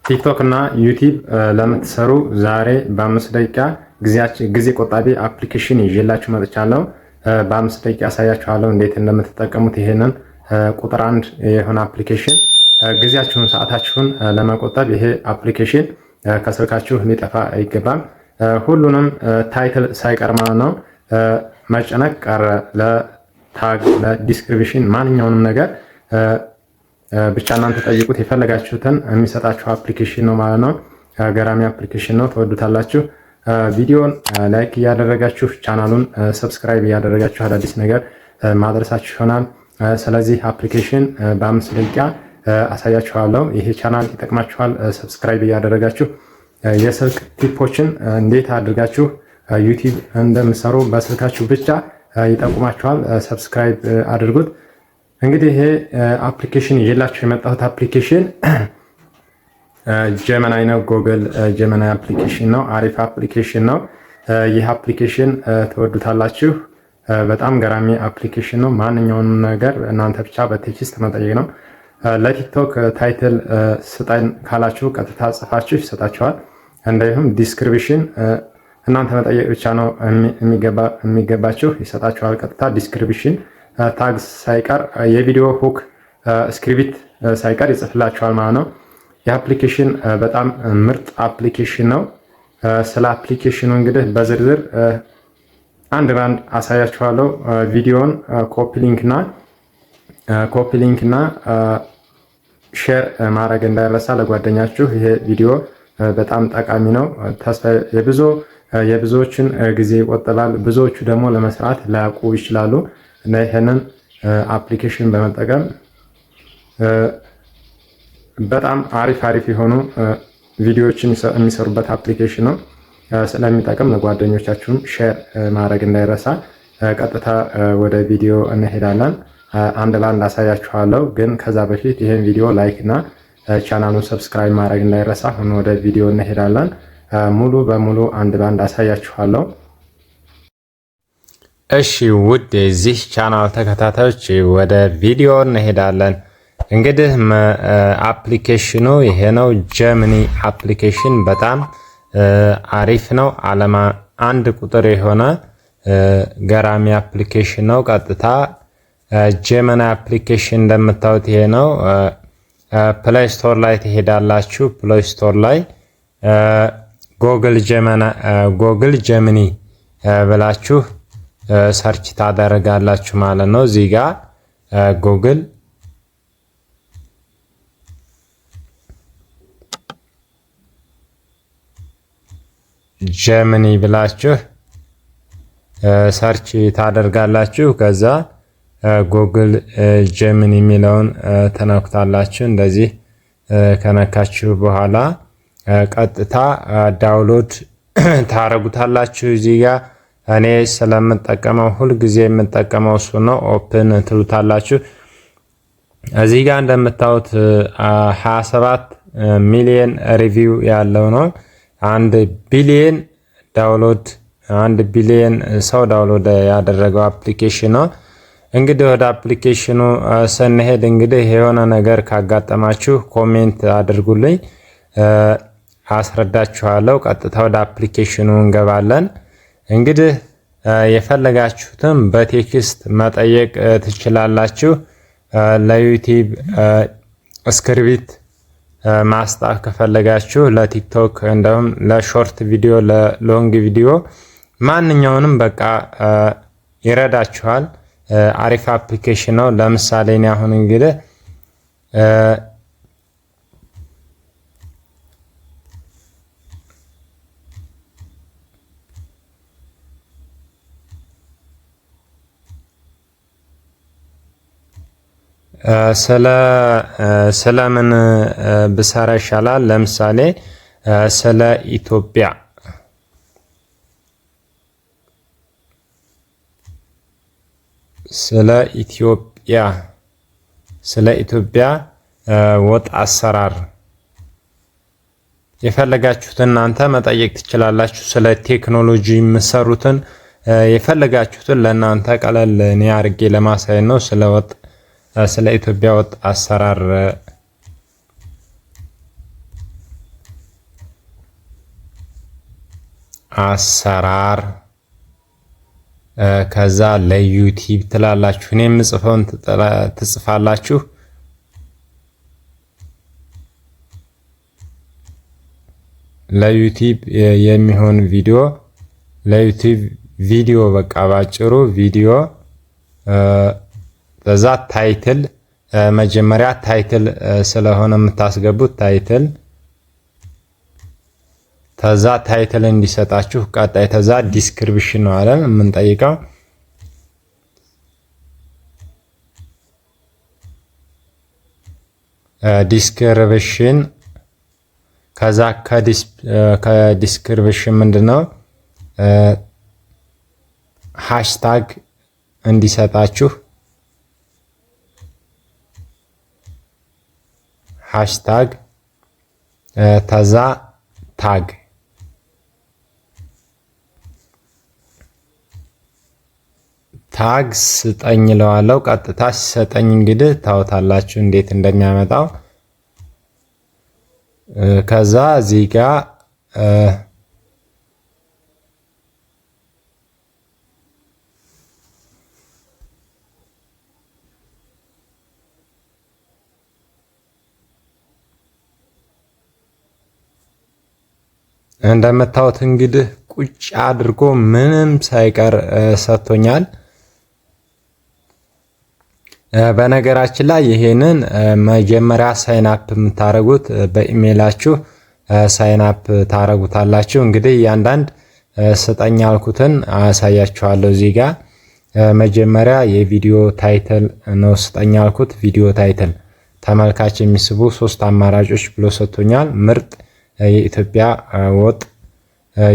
ቲክቶክ እና ዩቲዩብ ለምትሰሩ ዛሬ በ5 ደቂቃ ጊዜ ቆጣቢ አፕሊኬሽን ይዤላችሁ መጥቻለሁ። በ5 ደቂቃ ያሳያችኋለሁ እንዴት እንደምትጠቀሙት። ይሄንን ቁጥር 1 የሆነ አፕሊኬሽን ጊዜያችሁን ሰዓታችሁን ለመቆጠብ ይሄ አፕሊኬሽን ከስልካችሁ ሊጠፋ አይገባም። ሁሉንም ታይትል ሳይቀር ማለት ነው መጨነቅ ቀረ። ለታግ ለዲስክሪፕሽን ማንኛውንም ነገር ብቻ እናንተ ጠይቁት፣ የፈለጋችሁትን የሚሰጣችሁ አፕሊኬሽን ነው ማለት ነው። ገራሚ አፕሊኬሽን ነው፣ ትወዱታላችሁ። ቪዲዮን ላይክ እያደረጋችሁ ቻናሉን ሰብስክራይብ እያደረጋችሁ አዳዲስ ነገር ማድረሳችሁ ይሆናል። ስለዚህ አፕሊኬሽን በ5 ደቂቃ አሳያችኋለሁ። ይሄ ቻናል ይጠቅማችኋል። ሰብስክራይብ እያደረጋችሁ የስልክ ቲፖችን እንዴት አድርጋችሁ ዩቲዩብ እንደምሰሩ በስልካችሁ ብቻ ይጠቁማችኋል። ሰብስክራይብ አድርጉት። እንግዲህ ይሄ አፕሊኬሽን ይዤላችሁ የመጣሁት አፕሊኬሽን ጀመናይ ነው። ጎግል ጀመናይ አፕሊኬሽን ነው። አሪፍ አፕሊኬሽን ነው። ይህ አፕሊኬሽን ትወዱታላችሁ። በጣም ገራሚ አፕሊኬሽን ነው። ማንኛውንም ነገር እናንተ ብቻ በቴክስት መጠየቅ ነው። ለቲክቶክ ታይትል ስጠን ካላችሁ ቀጥታ ጽፋችሁ ይሰጣችኋል። እንዲሁም ዲስክሪፕሽን እናንተ መጠየቅ ብቻ ነው የሚገባችሁ፣ ይሰጣችኋል ቀጥታ ዲስክሪፕሽን ታግስ ሳይቀር የቪዲዮ ሁክ ስክሪፕት ሳይቀር ይጽፍላችኋል ማለት ነው። የአፕሊኬሽን በጣም ምርጥ አፕሊኬሽን ነው። ስለ አፕሊኬሽኑ እንግዲህ በዝርዝር አንድ ባንድ አሳያችኋለሁ። ቪዲዮን ኮፒ ሊንክ እና ሼር ማድረግ እንዳይረሳ ለጓደኛችሁ። ይሄ ቪዲዮ በጣም ጠቃሚ ነው። ተስፋ የብዙዎችን ጊዜ ይቆጥባል። ብዙዎቹ ደግሞ ለመስራት ላያውቁ ይችላሉ እና ይሄንን አፕሊኬሽን በመጠቀም በጣም አሪፍ የሆኑ ቪዲዮዎችን የሚሰሩበት አፕሊኬሽን ነው። ስለሚጠቅም ለጓደኞቻችሁም ሼር ማድረግ እንዳይረሳ። ቀጥታ ወደ ቪዲዮ እንሄዳለን። አንድ ባንድ አሳያችኋለሁ፣ ግን ከዛ በፊት ይሄን ቪዲዮ ላይክ እና ቻናሉን ሰብስክራይብ ማድረግ እንዳይረሳ። አሁን ወደ ቪዲዮ እንሄዳለን። ሙሉ በሙሉ አንድ ባንድ አሳያችኋለሁ። እሺ ውድ የዚህ ቻናል ተከታታዮች ወደ ቪዲዮ እንሄዳለን። እንግዲህ አፕሊኬሽኑ ይሄ ነው። ጀሚኒ አፕሊኬሽን በጣም አሪፍ ነው። ዓለም አንድ ቁጥር የሆነ ገራሚ አፕሊኬሽን ነው። ቀጥታ ጀሚኒ አፕሊኬሽን እንደምታዩት ይሄ ነው። ፕሌይ ስቶር ላይ ትሄዳላችሁ። ፕሌይ ስቶር ላይ ጎግል ጀሚኒ ብላችሁ ሰርች ታደርጋላችሁ ማለት ነው። እዚህ ጋር ጉግል ጀሚኒ ብላችሁ ሰርች ታደርጋላችሁ። ከዛ ጉግል ጀሚኒ የሚለውን ተነኩታላችሁ። እንደዚህ ከነካችሁ በኋላ ቀጥታ ዳውንሎድ ታረጉታላችሁ። እዚህ ጋር እኔ ስለምጠቀመው ሁልጊዜ የምጠቀመው እሱ ነው። ኦፕን ትሉታላችሁ። እዚህ ጋር እንደምታዩት 27 ሚሊዮን ሪቪው ያለው ነው። 1 ቢሊዮን ሰው ዳውንሎድ ያደረገው አፕሊኬሽን ነው። እንግዲህ ወደ አፕሊኬሽኑ ስንሄድ እንግዲህ የሆነ ነገር ካጋጠማችሁ ኮሜንት አድርጉልኝ፣ አስረዳችኋለሁ። ቀጥታ ወደ አፕሊኬሽኑ እንገባለን። እንግዲህ የፈለጋችሁትም በቴክስት መጠየቅ ትችላላችሁ። ለዩቲዩብ ስክሪፕት ማስጣት ከፈለጋችሁ፣ ለቲክቶክ እንደውም ለሾርት ቪዲዮ፣ ለሎንግ ቪዲዮ ማንኛውንም በቃ ይረዳችኋል። አሪፍ አፕሊኬሽን ነው። ለምሳሌ እኔ አሁን እንግዲህ ስለምን ብሰራ ይሻላል? ለምሳሌ ስለ ኢትዮጵያ ወጥ አሰራር የፈለጋችሁትን እናንተ መጠየቅ ትችላላችሁ። ስለ ቴክኖሎጂ የምሰሩትን የፈለጋችሁትን ለእናንተ ቀለል እኔ አድርጌ ለማሳየት ነው። ስለ ኢትዮጵያ ወጥ አሰራር አሰራር ከዛ ለዩቲዩብ ትላላችሁ። እኔ የምጽፈውን ትጽፋላችሁ። ለዩቲዩብ የሚሆን ቪዲዮ ለዩቲዩብ ቪዲዮ በቃ ባጭሩ ቪዲዮ። ከዛ ታይትል መጀመሪያ ታይትል ስለሆነ የምታስገቡት ታይትል ተዛ ታይትል እንዲሰጣችሁ ቀጣይ ተዛ ዲስክሪፕሽን ነው አለን የምንጠይቀው። ዲስክሪፕሽን ከዛ ከዲስክሪፕሽን ምንድነው ሃሽታግ እንዲሰጣችሁ ሃሽታግ ተዛ ታግ ታግ ስጠኝ ለዋለው ቀጥታ ሲሰጠኝ እንግዲህ ታውታላችሁ እንዴት እንደሚያመጣው። ከዛ እዚህ ጋር እንደምታዩት እንግዲህ ቁጭ አድርጎ ምንም ሳይቀር ሰጥቶኛል። በነገራችን ላይ ይሄንን መጀመሪያ ሳይን አፕ የምታረጉት በኢሜይላችሁ ሳይን አፕ ታረጉታላችሁ። እንግዲህ እያንዳንድ ስጠኝ ያልኩትን አሳያችኋለሁ። እዚህ ጋር መጀመሪያ የቪዲዮ ታይትል ነው ስጠኝ ያልኩት። ቪዲዮ ታይትል ተመልካች የሚስቡ 3 አማራጮች ብሎ ሰጥቶኛል። ምርጥ የኢትዮጵያ ወጥ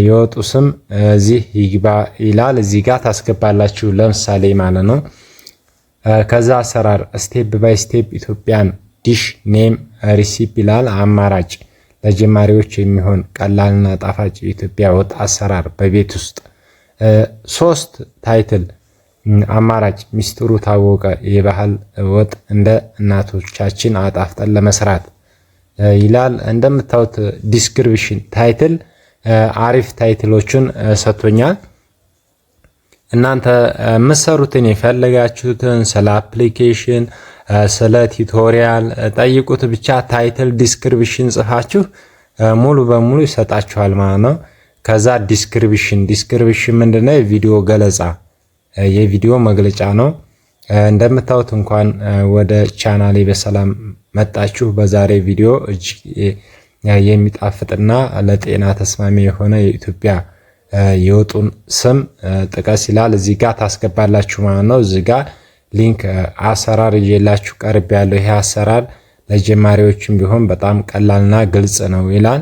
የወጡ ስም እዚህ ይግባ ይላል። እዚህ ጋር ታስገባላችሁ ለምሳሌ ማለት ነው። ከዛ አሰራር ስቴፕ ባይ ስቴፕ ኢትዮጵያን ዲሽ ኔም ሪሲፕ ይላል። አማራጭ ለጀማሪዎች የሚሆን ቀላልና ጣፋጭ የኢትዮጵያ ወጥ አሰራር በቤት ውስጥ 3 ታይትል አማራጭ ሚስጥሩ ታወቀ የባህል ወጥ እንደ እናቶቻችን አጣፍጠን ለመስራት ይላል። እንደምታዩት ዲስክሪፕሽን ታይትል አሪፍ ታይትሎችን ሰጥቶኛል። እናንተ የምትሰሩትን የፈለጋችሁትን ስለ አፕሊኬሽን ስለ ቱቶሪያል ጠይቁት። ብቻ ታይትል ዲስክሪፕሽን ጽፋችሁ ሙሉ በሙሉ ይሰጣችኋል ማለት ነው። ከዛ ዲስክሪፕሽን ምንድነው? የቪዲዮ ገለጻ የቪዲዮ መግለጫ ነው። እንደምታዩት እንኳን ወደ ቻናሌ በሰላም መጣችሁ። በዛሬ ቪዲዮ እጅግ የሚጣፍጥና ለጤና ተስማሚ የሆነ የኢትዮጵያ የወጡን ስም ጥቀስ ይላል። እዚህ ጋር ታስገባላችሁ ማለት ነው። እዚህ ጋር ሊንክ አሰራር ይዤላችሁ ቀርብ ያለው ይሄ አሰራር ለጀማሪዎችም ቢሆን በጣም ቀላልና ግልጽ ነው ይላል።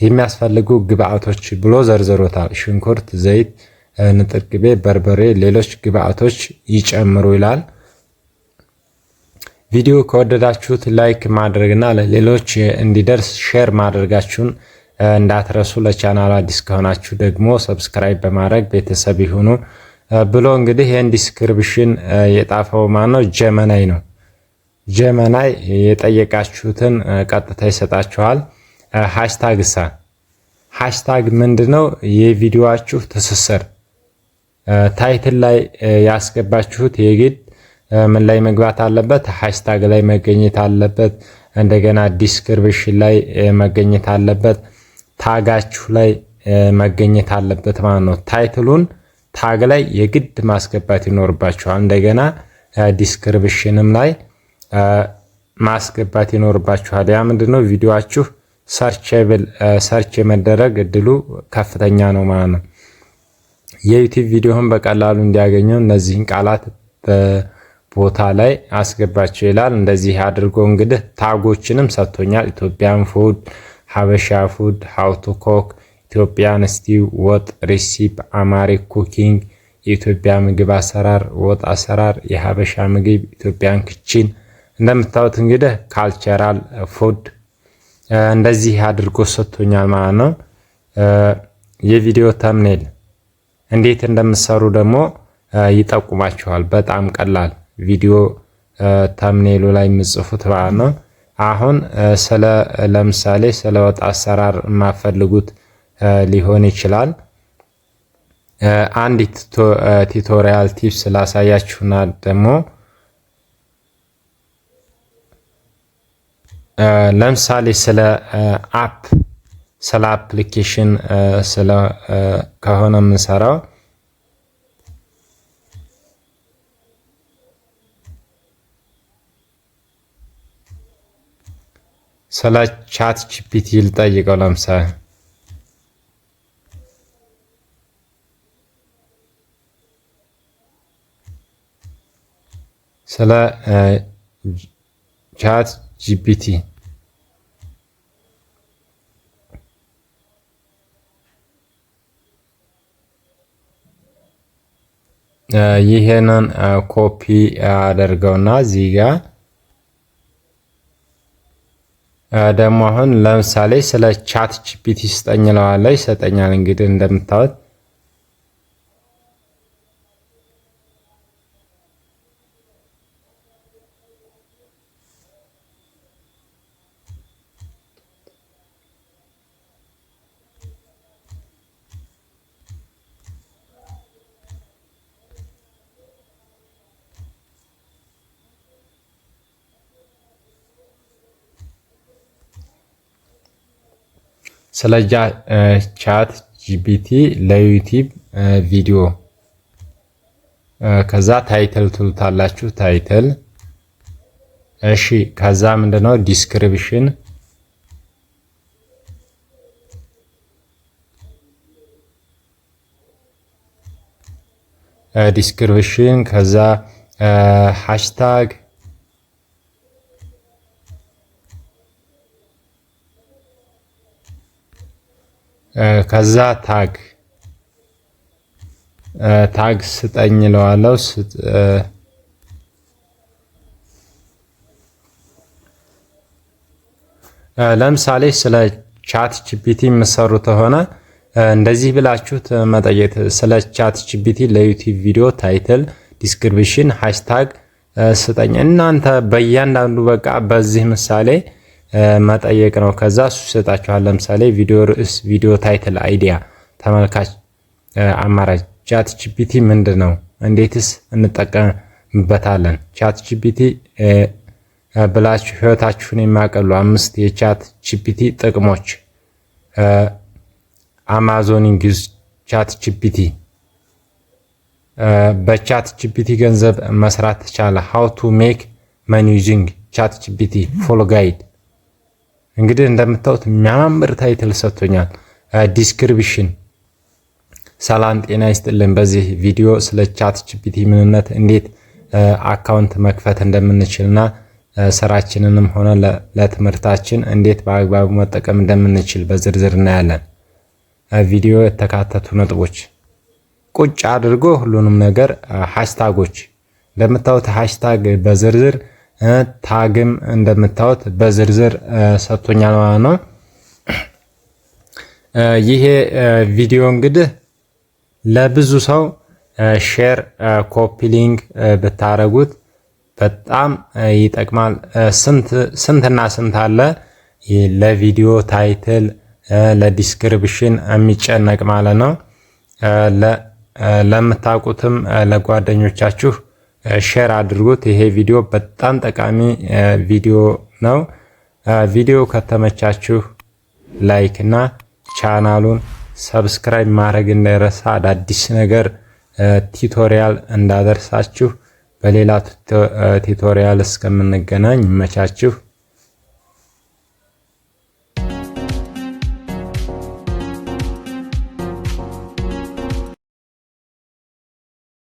የሚያስፈልጉ ግብአቶች ብሎ ዘርዝሮታል። ሽንኩርት፣ ዘይት፣ ንጥር ቅቤ፣ በርበሬ፣ ሌሎች ግብአቶች ይጨምሩ ይላል። ቪዲዮ ከወደዳችሁት ላይክ ማድረግና ለሌሎች እንዲደርስ ሼር ማድረጋችሁን እንዳትረሱ። ለቻናሉ አዲስ ከሆናችሁ ደግሞ ሰብስክራይብ በማድረግ ቤተሰብ ይሁኑ ብሎ እንግዲህ ይሄን ዲስክሪፕሽን የጣፈው ማነው? ጀመናይ ነው። ጀመናይ የጠየቃችሁትን ቀጥታ ይሰጣችኋል። ሃሽታግ ምንድነው? የቪዲዮአችሁ ትስስር ታይትል ላይ ያስገባችሁት የግድ ምን ላይ መግባት አለበት? ሃሽታግ ላይ መገኘት አለበት። እንደገና ዲስክሪፕሽን ላይ መገኘት አለበት። ታጋችሁ ላይ መገኘት አለበት ማለት ነው። ታይትሉን ታግ ላይ የግድ ማስገባት ይኖርባችኋል። እንደገና ዲስክሪፕሽንም ላይ ማስገባት ይኖርባችኋል። ያ ምንድነው? ቪዲዮአችሁ ሰርች የመደረግ እድሉ ከፍተኛ ነው ማለት ነው። የዩቲዩብ ቪዲዮውን በቀላሉ እንዲያገኘው እነዚህን ቃላት በቦታ ላይ አስገባቸው ይላል። እንደዚህ አድርጎ እንግዲህ ታጎችንም ሰጥቶኛል። ኢትዮጵያን ፉድ፣ ሀበሻ ፉድ፣ ሃው ቱ ኮክ፣ ኢትዮጵያን ስቲው፣ ወጥ ሪሲፕ፣ አማሪክ ኩኪንግ፣ የኢትዮጵያ ምግብ አሰራር፣ ወጥ አሰራር፣ የሀበሻ ምግብ፣ ኢትዮጵያን ክችን። እንደምታዩት እንግዲህ ካልቸራል ፉድ እንደዚህ አድርጎ ሰጥቶኛል ማለት ነው። የቪዲዮ ተምኔል እንዴት እንደምትሰሩ ደግሞ ይጠቁማችኋል። በጣም ቀላል ቪዲዮ ተምኔሉ ላይ የምጽፉት ማለት ነው። አሁን ለምሳሌ ስለ ወጥ አሰራር የማፈልጉት ሊሆን ይችላል። አንድ ቱቶሪያል ቲፕስ ላሳያችሁና ደግሞ ለምሳሌ ስለ አፕሊኬሽን ከሆነ የምንሰራው ስለ ቻት ጂፒቲ ልጠይቀው። ለምሳሌ ስለ ቻት ጂፒቲ ይሄንን ኮፒ አደርገውና እዚህ ጋር ደግሞ አሁን ለምሳሌ ስለ ቻት ጂፒቲ ስጠኝ እለዋለሁ፣ ይሰጠኛል። እንግዲህ እንደምታዩት ስለ ቻት ጂፒቲ ለዩቲዩብ ቪዲዮ ከዛ ታይትል ትሉታላችሁ። ታይትል እሺ። ከዛ ምንድነው ዲስክሪፕሽን ከዛ ሃሽታግ ከዛ ታግ ስጠኝ እለዋለሁ። ለምሳሌ ስለ ቻት ጂፒቲ የምትሰሩ ከሆነ እንደዚህ ብላችሁ መጠየቅ። ስለ ቻት ጂፒቲ ለዩቲዩብ ቪዲዮ ታይትል፣ ዲስክሪፕሽን፣ ሃሽታግ ስጠኝ። እናንተ በእያንዳንዱ በቃ በዚህ ምሳሌ መጠየቅ ነው። ከዛ እሱ ይሰጣችኋል። ለምሳሌ ቪዲዮ ርዕስ፣ ቪዲዮ ታይትል፣ አይዲያ፣ ተመልካች፣ አማራጭ። ቻት ጂፒቲ ምንድን ነው? እንዴትስ እንጠቀምበታለን? ቻት ጂፒቲ ብላችሁ ህይወታችሁን የሚያቀሉ 5 የቻት ጂፒቲ ጥቅሞች። አማዞኒንግ ዩዝ ቻት ጂፒቲ፣ በቻት ጂፒቲ ገንዘብ መስራት ተቻለ። ሃው ቱ ሜክ መኒ ዩዚንግ ቻት ጂፒቲ ፉል ጋይድ። እንግዲህ እንደምታዩት የሚያማምር ታይትል ሰጥቶኛል። ዲስክሪፕሽን፣ ሰላም ጤና ይስጥልን። በዚህ ቪዲዮ ስለ ቻት ጂፒቲ ምንነት፣ እንዴት አካውንት መክፈት እንደምንችልና ስራችንንም ሆነ ለትምህርታችን እንዴት በአግባቡ መጠቀም እንደምንችል በዝርዝር እናያለን። ቪዲዮ የተካተቱ ነጥቦች ቁጭ አድርጎ ሁሉንም ነገር ሃሽታጎች እንደምታዩት ሃሽታግ በዝርዝር ታግም እንደምታዩት በዝርዝር ሰጥቶኛል ማለት ነው። ይሄ ቪዲዮ እንግዲህ ለብዙ ሰው ሼር ኮፒ ሊንክ ብታረጉት በጣም ይጠቅማል። ስንትና ስንት አለ ለቪዲዮ ታይትል ለዲስክሪፕሽን የሚጨነቅ ማለት ነው። ለምታውቁትም ለጓደኞቻችሁ ሼር አድርጉት። ይሄ ቪዲዮ በጣም ጠቃሚ ቪዲዮ ነው። ቪዲዮ ከተመቻችሁ ላይክ እና ቻናሉን ሰብስክራይብ ማድረግ እንዳይረሳ። አዳዲስ ነገር ቲዩቶሪያል እንዳደርሳችሁ። በሌላ ቲዩቶሪያል እስከምንገናኝ ይመቻችሁ።